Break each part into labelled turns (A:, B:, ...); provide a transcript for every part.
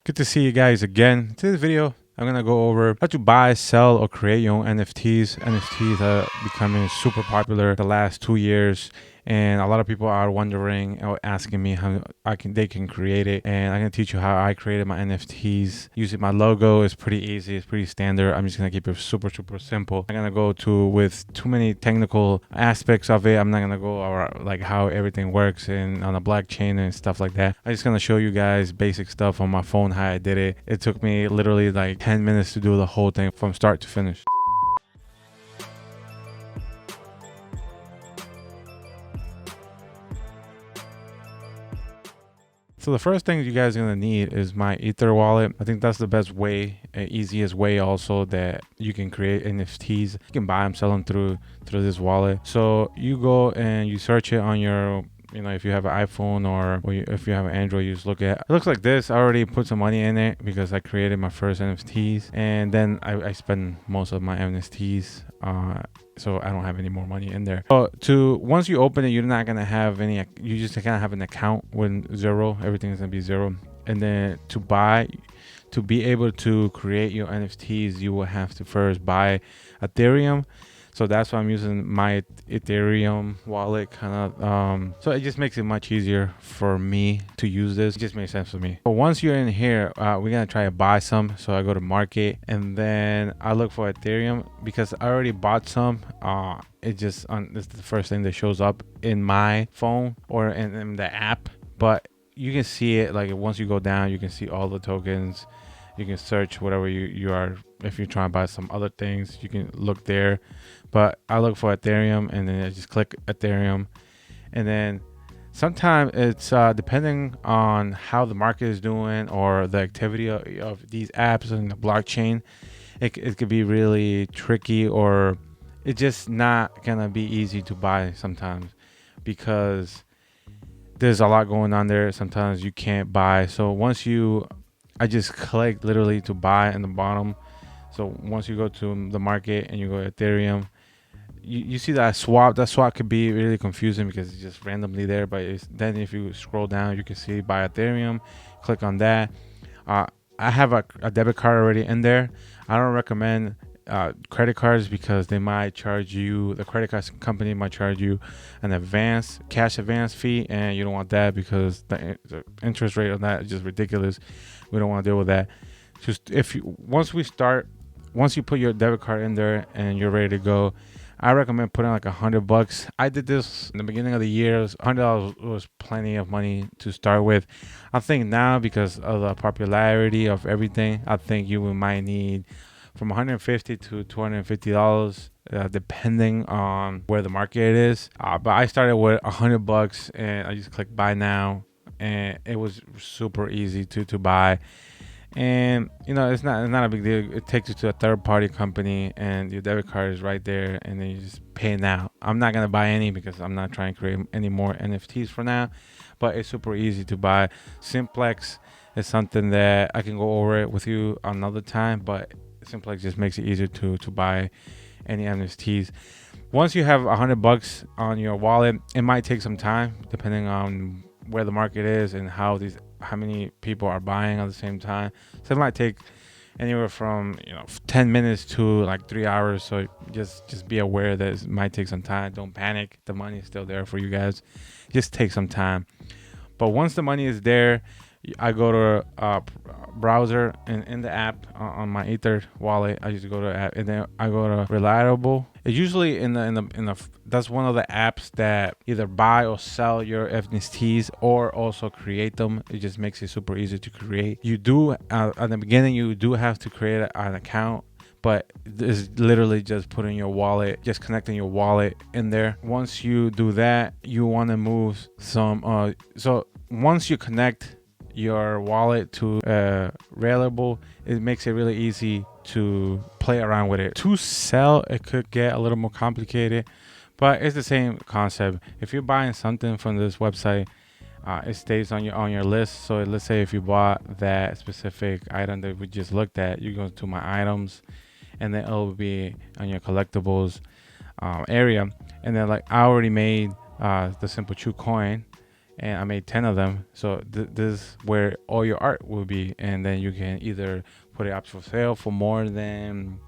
A: Good to see you guys again. In this video, I'm gonna go over how to buy, sell, or create your own NFTs. NFTs are becoming super popular the last 2 years, and a lot of people are wondering or asking me how they can create it. And I'm gonna teach you how I created my NFTs using my logo. It's pretty easy. It's pretty standard. I'm just gonna keep it super simple. I'm gonna go with too many technical aspects of it. I'm not gonna go over like how everything works and on a blockchain and stuff like that. I'm just gonna show you guys basic stuff on my phone, how I did it. It took me literally like 10 minutes to do the whole thing from start to finish. So the first thing you guys are gonna need is my Ether wallet. I think that's the best way, easiest way also that you can create NFTs. You can buy them, sell them through this wallet. So you go and you search it on your, if you have an iPhone or if you have an Android, you just look at it. It looks like this. I already put some money in it because I created my first NFTs, and then I spend most of my NFTs. So I don't have any more money in there. So once you open it, you're not gonna have any. You just gonna have an account with zero. Everything is gonna be zero. And then to be able to create your NFTs, you will have to first buy Ethereum. So that's why I'm using my Ethereum wallet so it just makes it much easier for me to use this. It just makes sense for me. But once you're in here, we're gonna try to buy some. So I go to market and then I look for Ethereum because I already bought some. It's the first thing that shows up in my phone or in the app. But you can see it like once you go down, you can see all the tokens. You can search whatever you are. If you're trying to buy some other things, you can look there. But I look for Ethereum and then I just click Ethereum. And then sometimes it's depending on how the market is doing or the activity of these apps and the blockchain, it could be really tricky, or it's just not gonna be easy to buy sometimes because there's a lot going on there. Sometimes you can't buy. So I just click literally to buy in the bottom. So once you go to the market and you go to Ethereum, you see that swap. That swap could be really confusing because it's just randomly there. But then if you scroll down, you can see buy Ethereum. Click on that. I have a debit card already in there. I don't recommend credit cards because they might charge you. The credit card company might charge you an cash advance fee, and you don't want that because the interest rate on that is just ridiculous. We don't want to deal with that. Just once you put your debit card in there and you're ready to go, I recommend putting like $100. I did this in the beginning of the year. $100 was plenty of money to start with. I think now, because of the popularity of everything, I think you might need from $150 to $250, depending on where the market is. But I started with $100 and I just clicked buy now, and it was super easy to buy. And it's not a big deal. It takes you to a third-party company and your debit card is right there, and then you just pay now. I'm not gonna buy any because I'm not trying to create any more NFTs for now, but it's super easy to buy. Simplex is something that I can go over it with you another time, but Simplex just makes it easier to buy any NFTs. Once you have $100 on your wallet, it might take some time depending on where the market is and how many people are buying at the same time. So it might take anywhere from 10 minutes to like 3 hours. So just be aware that it might take some time. Don't panic. The money is still there for you guys. Just take some time. But once the money is there, I go to a browser, and in the app on my Ether wallet, I just go to app, and then I go to Reliable. It's usually in the that's one of the apps that either buy or sell your NFTs or also create them. It just makes it super easy to create. You do at the beginning you do have to create an account, but it's literally just putting your wallet, just connecting your wallet in there. Once you do that, you want to move some. So once you connect your wallet to Reliable, it makes it really easy to play around with it. To sell, it could get a little more complicated, but it's the same concept. If you're buying something from this website, it stays on your list. So let's say if you bought that specific item that we just looked at, you go to my items, and then it'll be on your collectibles area. And then like I already made the SimpleChew coin, and I made 10 of them. So this is where all your art will be, and then you can either put it up for sale for more than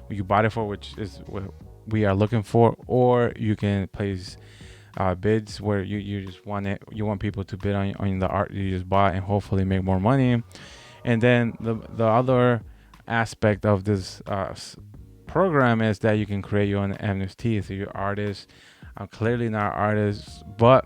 A: you bought it for, which is what we are looking for, or you can place bids where you just want it. You want people to bid on the art you just bought and hopefully make more money. And then the other aspect of this program is that you can create your own NFTs. So you're artist. I'm clearly not an artist, but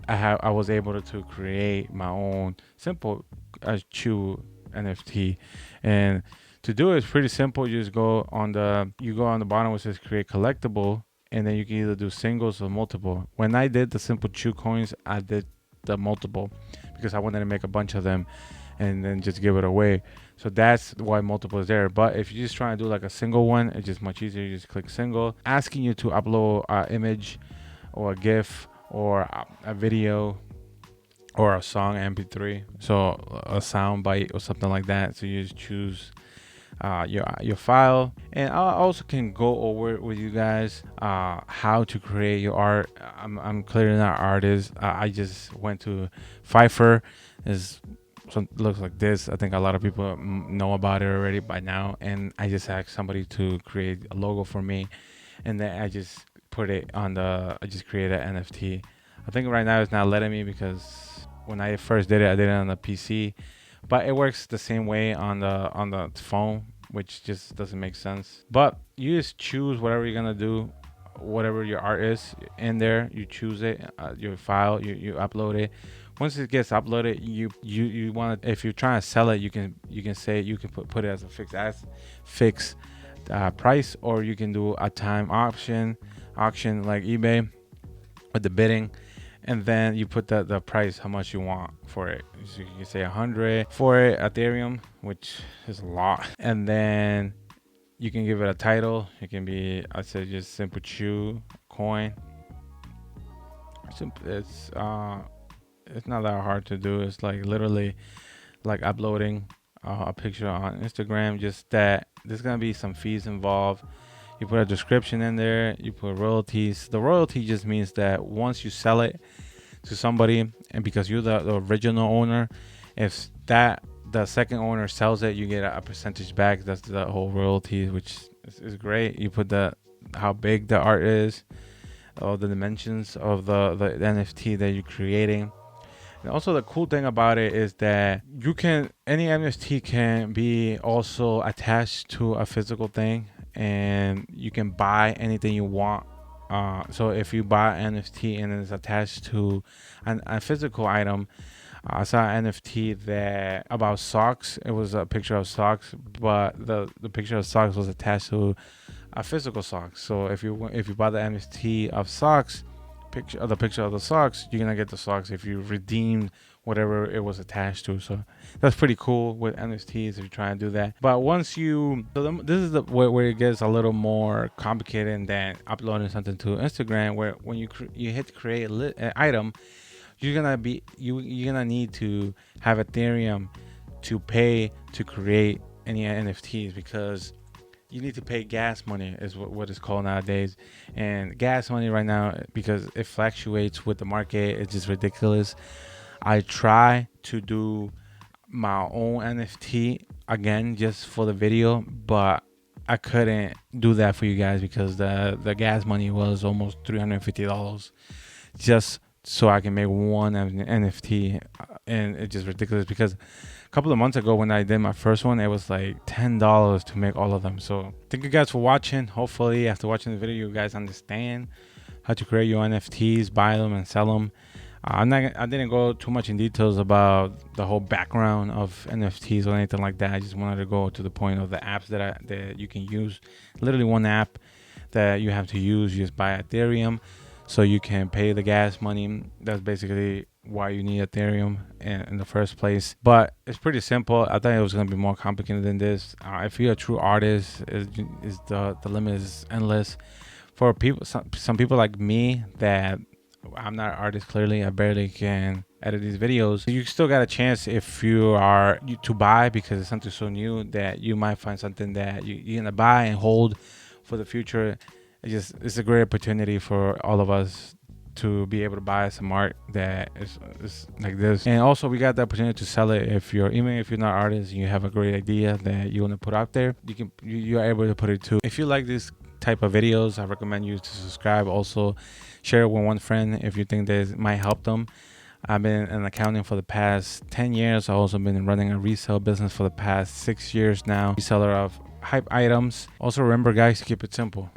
A: I was able to create my own SimpleChew NFT, and to do it, it's pretty simple. You just go on the bottom which says create collectible, and then you can either do singles or multiple. When I did the SimpleChew coins, I did the multiple because I wanted to make a bunch of them and then just give it away. So that's why multiple is there. But if you're just trying to do like a single one, it's just much easier. You just click single, asking you to upload an image or a GIF or a video or a song MP3, so a sound bite or something like that. So you just choose your file, and I also can go over with you guys how to create your art. I'm clearly not an artist. I just went to Fiverr. Is looks like this. I think a lot of people know about it already by now, and I just asked somebody to create a logo for me, and then I just put it on I just created an NFT. I think right now it's not letting me because when I first did it, I did it on the PC, but it works the same way on the phone, which just doesn't make sense. But you just choose whatever you're gonna do, whatever your art is in there. You choose it, your file, you upload it. Once it gets uploaded, you want to, if you're trying to sell it, you can say you can put it as a fixed price, or you can do a time auction like eBay with the bidding, and then you put the price how much you want for it. So you can say 100 for it, Ethereum, which is a lot, and then you can give it a title. It can be, I said, just SimpleChew coin. It's not that hard to do. It's like literally like uploading a picture on Instagram. Just that there's gonna be some fees involved. You put a description in there. You put royalties. The royalty just means that once you sell it to somebody, and because you're the original owner, if the second owner sells it, you get a percentage back. That's the whole royalty, which is great. You put how big the art is, all the dimensions of the NFT that you're creating. And also the cool thing about it is that any NFT can be also attached to a physical thing, and you can buy anything you want. So if you buy an NFT and it's attached to a physical item, I saw an NFT that about socks. It was a picture of socks, but the picture of socks was attached to a physical sock. So if you buy the NFT of socks, the picture of the socks, you're gonna get the socks if you redeem whatever it was attached to. So that's pretty cool with NFTs if you're trying to do that. But once this is where it gets a little more complicated than uploading something to Instagram, where when you hit create an item, you're gonna need to have Ethereum to pay to create any NFTs, because you need to pay gas money is what it's called nowadays. And gas money right now, because it fluctuates with the market, it's just ridiculous. I try to do my own NFT again just for the video, but I couldn't do that for you guys because the gas money was almost $350 just so I can make one NFT, and it's just ridiculous because a couple of months ago when I did my first one, it was like $10 to make all of them. So thank you guys for watching. Hopefully after watching the video, you guys understand how to create your NFTs, buy them and sell them. I didn't go too much in details about the whole background of NFTs or anything like that. I just wanted to go to the point of the apps that you can use. Literally one app that you have to use. You just buy Ethereum so you can pay the gas money. That's basically why you need Ethereum in the first place. But it's pretty simple. I thought it was going to be more complicated than this. If you're a true artist, the limit is endless. For people, some people like me that I'm not an artist, clearly I barely can edit these videos. You still got a chance if you are to buy, because it's something so new that you might find something that you're gonna buy and hold for the future. It's a great opportunity for all of us to be able to buy some art that is like this. And also we got the opportunity to sell it even if you're not an artist and you have a great idea that you want to put out there, you're able to put it too. If you like this type of videos, I recommend you to subscribe. Also share it with one friend if you think that it might help them. I've been in accounting for the past 10 years. I've also been running a resale business for the past 6 years now. Reseller of hype items. Also remember guys, to keep it simple.